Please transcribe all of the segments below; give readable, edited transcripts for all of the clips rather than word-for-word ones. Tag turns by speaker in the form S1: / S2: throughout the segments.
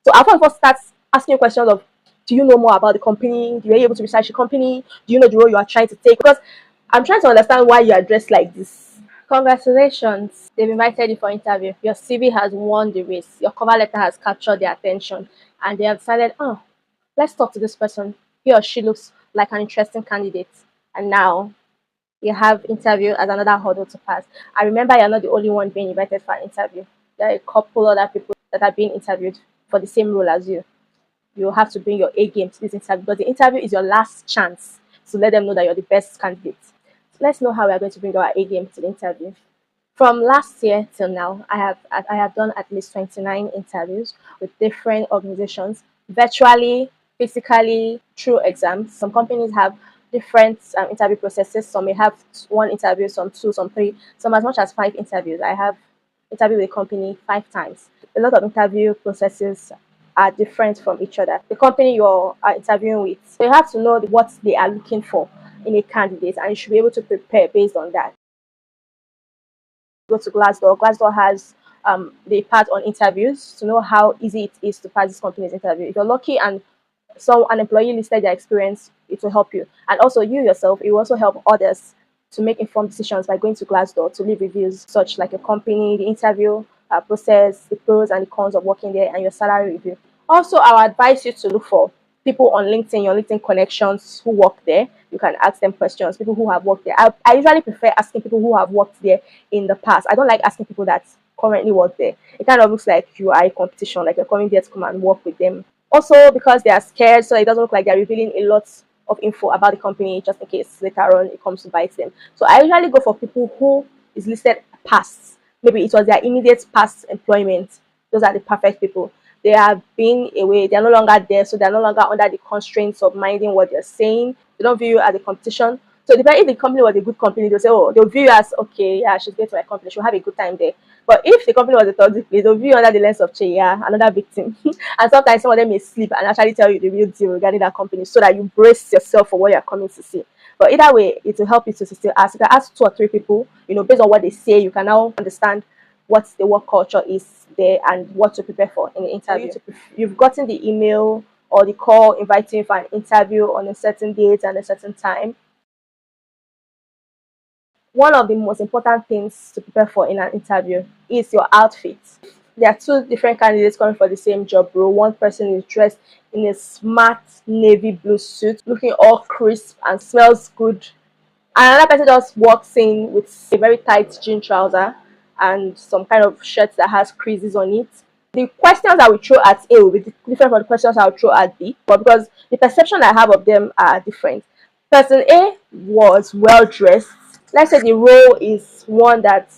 S1: So our phone first starts asking you questions of, do you know more about the company? Do you able to research the company? Do you know the role you are trying to take? Because I'm trying to understand why you are dressed like this. Congratulations, they've invited you for interview. Your CV has won the race. Your cover letter has captured their attention, and they have decided, oh, let's talk to this person. He or she looks like an interesting candidate. And now you have interview as another hurdle to pass. I remember you're not the only one being invited for an interview. There are a couple other people that are being interviewed for the same role as you. You have to bring your A game to this interview, because the interview is your last chance to let them know that you're the best candidate. So let's know how we are going to bring our A game to the interview. From last year till now, I have done at least 29 interviews with different organizations, virtually, physically, through exams. Some companies have different interview processes. Some may have one interview, some two, some three, some as much as five interviews. I have interviewed with a company 5 times. A lot of interview processes are different from each other. The company you're interviewing with, so you have to know what they are looking for in a candidate, and you should be able to prepare based on that. Go to Glassdoor. Glassdoor has the part on interviews to know how easy it is to pass this company's interview. If you're lucky and so an employee listed their experience, it will help you. And also you yourself, it will also help others to make informed decisions by going to Glassdoor to leave reviews, such like a company, the interview process, the pros and the cons of working there, and your salary review. Also, I would advise you to look for people on LinkedIn, your LinkedIn connections who work there. You can ask them questions, people who have worked there. I usually prefer asking people who have worked there in the past. I don't like asking people that currently work there. It kind of looks like you are a competition, like you're coming there to come and work with them. Also, because they are scared, so it doesn't look like they're revealing a lot of info about the company just in case later on it comes to bite them. So I usually go for people who is listed past. Maybe it was their immediate past employment. Those are the perfect people. They have been away, they're no longer there, so they're no longer under the constraints of minding what they're saying. They don't view you as a competition. So depending if the company was a good company, they'll say, oh, they'll view you as, okay, yeah, she's going to my company, she'll have a good time there. But if the company was a toxic place, they'll view you under the lens of, che, yeah, another victim. And sometimes some of them may sleep and actually tell you the real deal regarding that company, so that you brace yourself for what you're coming to see. But either way, it will help you to still ask. You can ask 2 or 3 people, based on what they say, you can now understand what the work culture is there and what to prepare for in the interview. You've gotten the email or the call inviting you for an interview on a certain date and a certain time. One of the most important things to prepare for in an interview is your outfit. There are 2 different candidates coming for the same job role. One person is dressed in a smart navy blue suit, looking all crisp and smells good. And another person just walks in with a very tight jean trouser and some kind of shirt that has creases on it. The questions I will throw at A will be different from the questions I will throw at B, but because the perception I have of them are different. Person A was well dressed. Let's say the role is one that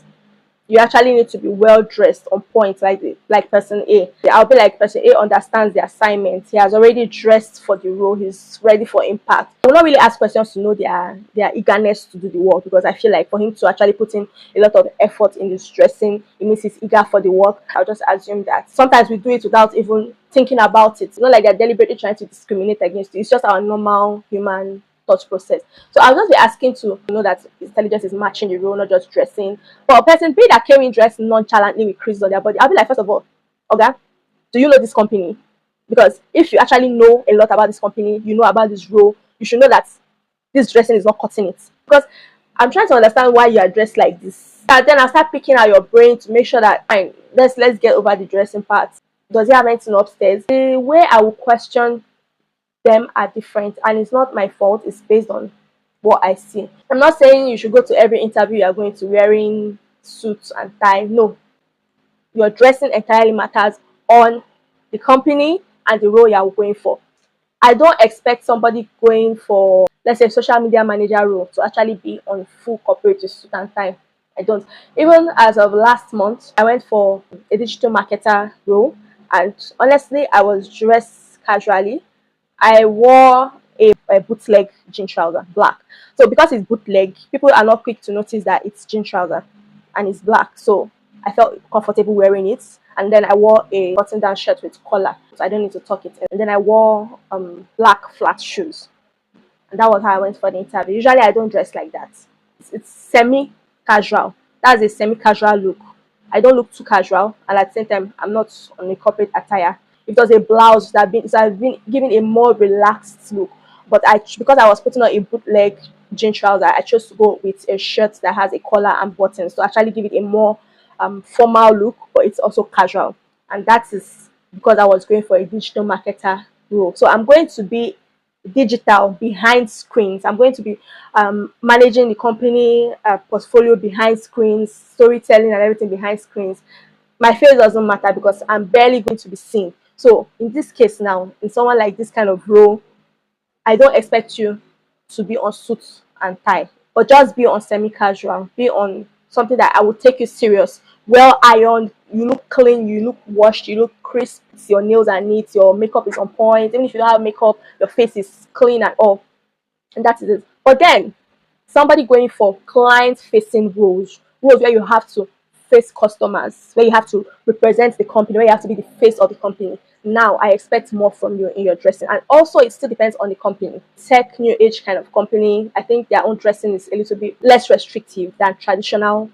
S1: you actually need to be well dressed on point, like person A. I'll be like, person A understands the assignment. He has already dressed for the role. He's ready for impact. I will not really ask questions to know their eagerness to do the work, because I feel like for him to actually put in a lot of effort in this dressing, it means he's eager for the work. I'll just assume that. Sometimes we do it without even thinking about it. It's not like they're deliberately trying to discriminate against you. It's just our normal human thought process. So I'll just be asking to know that intelligence is matching the role, not just dressing. For a person B that came in dressed nonchalantly with creases on their body, I'll be like, first of all, okay, do you know this company? Because if you actually know a lot about this company, you know about this role, you should know that this dressing is not cutting it. Because I'm trying to understand why you are dressed like this. And then I'll start picking out your brain to make sure that, fine, let's get over the dressing part. Does he have anything upstairs? The way I will question them are different, and it's not my fault. It's based on what I see. I'm not saying you should go to every interview you are going to wearing suits and tie. No, your dressing entirely matters on the company and the role you are going for. I don't expect somebody going for, let's say, social media manager role to actually be on full corporate suit and tie. I don't. Even as of last month, I went for a digital marketer role, and honestly, I was dressed casually. I wore a bootleg jean trouser, black. So because it's bootleg, people are not quick to notice that it's jean trouser and it's black. So I felt comfortable wearing it. And then I wore a button-down shirt with collar, so I don't need to tuck it in. And then I wore black flat shoes. And that was how I went for the interview. Usually I don't dress like that. It's semi-casual. That's a semi-casual look. I don't look too casual, and at the same time, I'm not on a corporate attire. If it was a blouse, it would have been given a more relaxed look. But because I was putting on a bootleg jean trouser, I chose to go with a shirt that has a collar and buttons to actually give it a more formal look, but it's also casual. And that is because I was going for a digital marketer role. So I'm going to be digital behind screens. I'm going to be managing the company portfolio behind screens, storytelling and everything behind screens. My face doesn't matter because I'm barely going to be seen. So in this case now, in someone like this kind of role, I don't expect you to be on suit and tie, but just be on semi-casual, be on something that I will take you serious. Well ironed, you look clean, you look washed, you look crisp, your nails are neat, your makeup is on point. Even if you don't have makeup, your face is clean and all. And that is it. But then somebody going for client facing roles where you have to face customers, where you have to represent the company, where you have to be the face of the company. Now I expect more from you in your dressing. And also it still depends on the company. Tech new age kind of company, I think their own dressing is a little bit less restrictive than traditional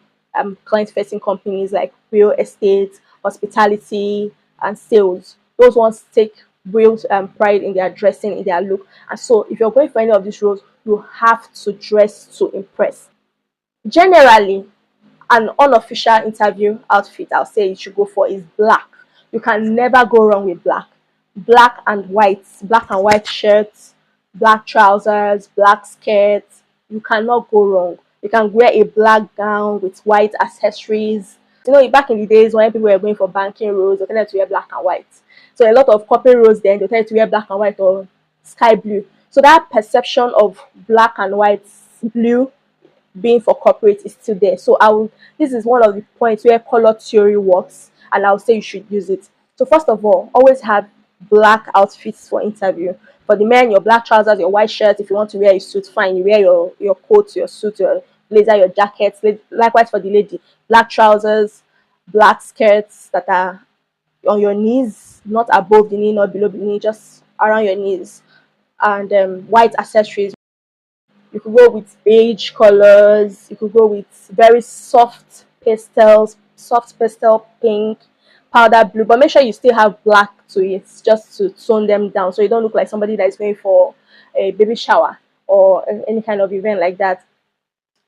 S1: client facing companies like real estate, hospitality, and sales. Those ones take real pride in their dressing, in their look. And so if you're going for any of these roles, you have to dress to impress. Generally, an unofficial interview outfit I'll say you should go for is black. You can never go wrong with black. Black and white shirts, black trousers, black skirts. You cannot go wrong. You can wear a black gown with white accessories. You know, back in the days when people were going for banking roles, they tended to wear black and white. So a lot of corporate roles then they tend to wear black and white or sky blue. So that perception of black and white, blue being for corporate is still there. So I will this is one of the points where color theory works, and I'll say you should use it. So first of all, always have black outfits for interview. For the men, your black trousers, your white shirt. If you want to wear a suit, fine. You wear your coat, your suit, your blazer, your jackets. Likewise for the lady, black trousers, black skirts that are on your knees, not above the knee, not below the knee, just around your knees, and white accessories. You could go with beige colors. You could go with very soft pastel pink, powder blue. But make sure you still have black to it, just to tone them down, so you don't look like somebody that is going for a baby shower or any kind of event like that.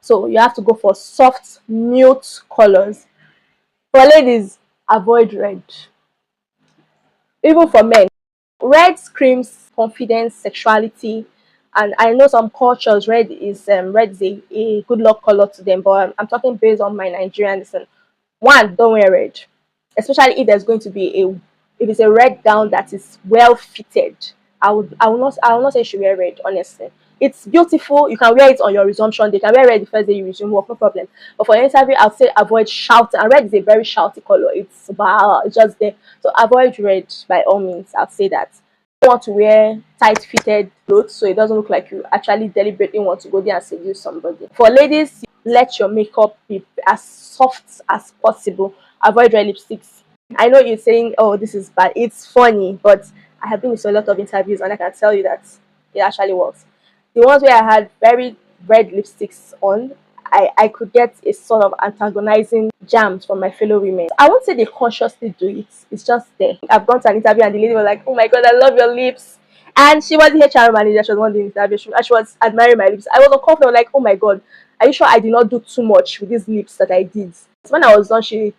S1: So you have to go for soft, mute colors. For ladies, avoid red. Even for men, red screams confidence, sexuality, and I know some cultures red is a good luck color to them. But I'm talking based on my Nigerian. Listen, one, don't wear red, especially if there's going to be a if it's a red gown that is well fitted. I will not say you should wear red. Honestly, it's beautiful. You can wear it on your resumption. They can wear red the first day you resume work, no problem. But for an interview, I'll say avoid shouting. And red is a very shouty color. It's wow, it's just there. So avoid red by all means. I'll say that. You want to wear tight fitted clothes so it doesn't look like you actually deliberately want to go there and seduce somebody. For ladies, let your makeup be as soft as possible. Avoid red lipsticks. I know you're saying, oh, this is bad. It's funny, but I have been to a lot of interviews and I can tell you that it actually works. The ones where I had very red lipsticks on, I could get a sort of antagonizing jams from my fellow women. I won't say they consciously do it, it's just there. I've gone to an interview and the lady was like, oh my god, I love your lips. And she was the HR manager, she was one of the interview, and she was admiring my lips. I was uncomfortable, like, oh my god, are you sure I did not do too much with these lips that I did? So when I was done, she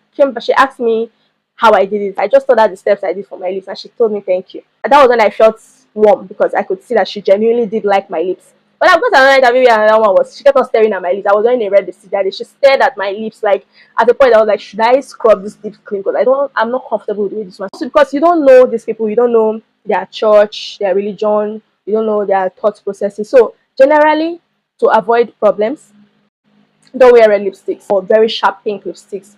S1: asked me how I did it. I just told her the steps I did for my lips and she told me thank you. And that was when I felt warm because I could see that she genuinely did like my lips. But I've got another interview and another one was she kept on staring at my lips. I was wearing a red lipstick that day. She stared at my lips like at a point I was like, should I scrub this lips clean? Because I'm not comfortable with this one. So because you don't know these people, you don't know their church, their religion, you don't know their thought processes. So generally, to avoid problems, don't wear red lipsticks or very sharp pink lipsticks.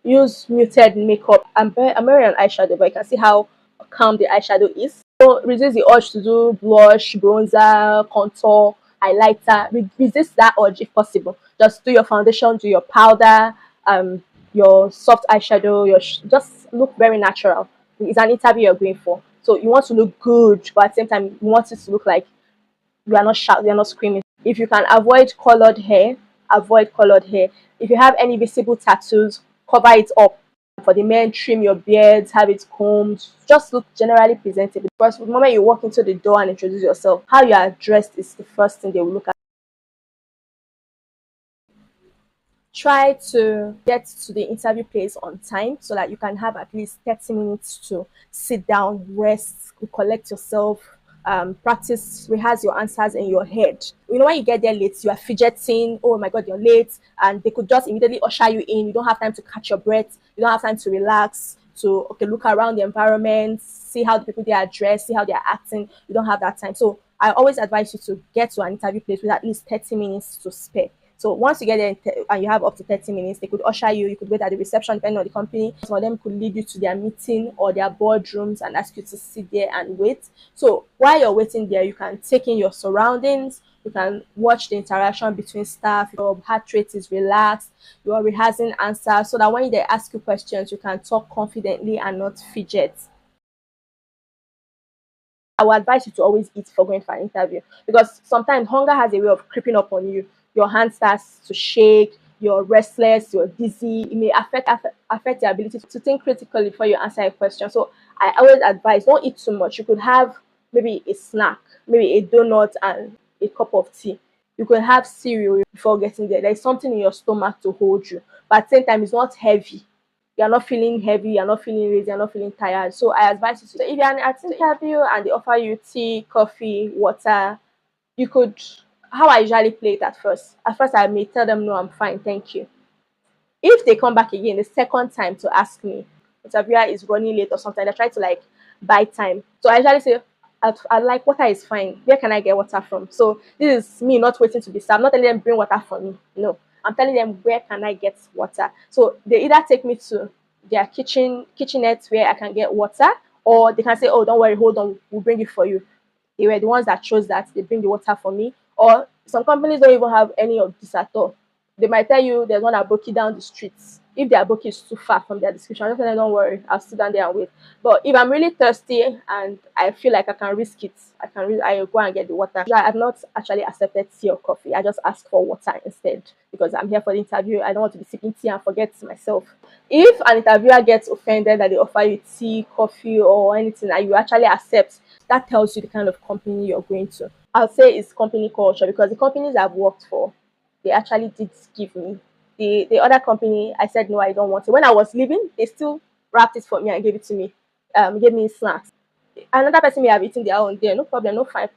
S1: Use muted makeup. I'm wearing an eyeshadow, but you can see how calm the eyeshadow is. So resist the urge to do blush, bronzer, contour, highlighter. Resist that urge if possible. Just do your foundation, do your powder, your soft eyeshadow. Just look very natural. It's an interview you're going for, so you want to look good, but at the same time you want it to look like you are not shout, you are not screaming. If you can avoid colored hair, avoid colored hair. If you have any visible tattoos, cover it up. For the men, trim your beards, have it combed, just look generally presentable. Because the moment you walk into the door and introduce yourself, how you are dressed is the first thing they will look at. Try to get to the interview place on time so that you can have at least 30 minutes to sit down, rest, collect yourself, practice, rehearse your answers in your head. You know, when you get there late, you are fidgeting, oh my God, you're late, and they could just immediately usher you in. You don't have time to catch your breath, you don't have time to relax, to okay, look around the environment, see how the people they are dressed, see how they are acting. You don't have that time. So I always advise you to get to an interview place with at least 30 minutes to spare. So once you get there and you have up to 30 minutes, they could usher you. You could wait at the reception, depending on the company. Some of them could lead you to their meeting or their boardrooms and ask you to sit there and wait. So while you're waiting there, you can take in your surroundings. You can watch the interaction between staff. Your heart rate is relaxed. You are rehearsing answers so that when they ask you questions, you can talk confidently and not fidget. I would advise you to always eat for going for an interview because sometimes hunger has a way of creeping up on you. Your hand starts to shake, you're restless, you're dizzy. It may affect your ability to think critically before you answer a question. So I always advise don't eat too much. You could have maybe a snack, maybe a donut and a cup of tea. You could have cereal before getting there. There's something in your stomach to hold you, but at the same time, it's not heavy. You're not feeling heavy, you're not feeling lazy, you're not feeling tired. So I advise you to, so if you're at an interview and they offer you tea, coffee, water, you could, how I usually play it at first. At first, I may tell them, no, I'm fine, thank you. If they come back again the second time to ask me, interviewer is running late or something, they try to like buy time. So I usually say, I like water is fine. Where can I get water from? So this is me not waiting to be served. I'm not telling them bring water for me. No, I'm telling them where can I get water. So they either take me to their kitchenette where I can get water, or they can say, oh, don't worry, hold on, we'll bring it for you. They were the ones that chose that they bring the water for me. Or some companies don't even have any of this at all. They might tell you there's one aboki down the streets. If the aboki is too far from their description, just tell them don't worry, I'll sit down there and wait. But if I'm really thirsty and I feel like I can risk it, I go and get the water. I've not actually accepted tea or coffee. I just ask for water instead because I'm here for the interview. I don't want to be sipping tea and forget myself. If an interviewer gets offended that they offer you tea, coffee, or anything and you actually accept, that tells you the kind of company you're going to. I'll say it's company culture because the companies I've worked for, they actually did give me. The other company, I said no, I don't want it. When I was leaving, they still wrapped it for me and gave it to me. Gave me snacks. Another person may have eaten their own there, no problem, no fine.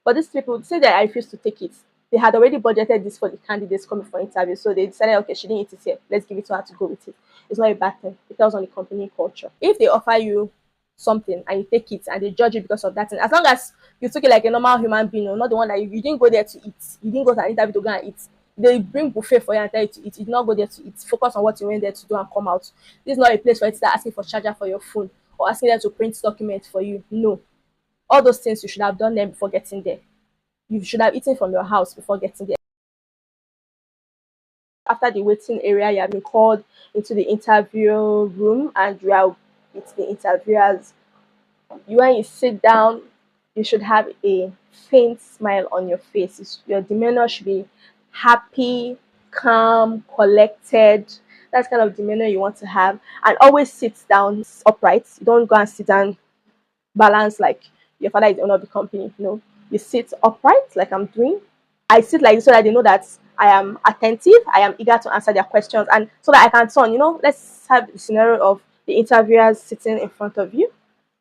S1: But these people say that I refused to take it. They had already budgeted this for the candidates coming for interview, so they decided, okay, she didn't eat it here. Let's give it to her to go with it. It's not a bad thing. It tells on the company culture. If they offer you something and you take it and they judge you because of that thing, as long as you took it like a normal human being, or not the one that you didn't go there to eat, you didn't go to an interview to go and eat. They bring buffet for you and tell you to eat. You did not go there to eat. Focus on what you went there to do and come out. This is not a place for you to start asking for charger for your phone or asking them to print documents for you. No. All those things you should have done them before getting there. You should have eaten from your house before getting there. After the waiting area, you have been called into the interview room and you are with the interviewers. When you sit down, you should have a faint smile on your face. Your demeanor should be happy, calm, collected. That's kind of demeanor you want to have. And always sit down upright. You don't go and sit down balance like your father is the owner of the company. No, you sit upright like I'm doing. I sit like this so that they know that I am attentive, I am eager to answer their questions, and so that I can turn. Let's have the scenario of the interviewers sitting in front of you,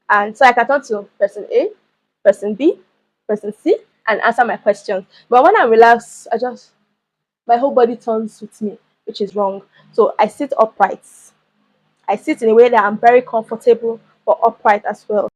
S1: and so I can turn to person A, person B, person C, and answer my questions. But when I'm relaxed, my whole body turns with me, which is wrong. So I sit upright. I sit in a way that I'm very comfortable, but upright as well.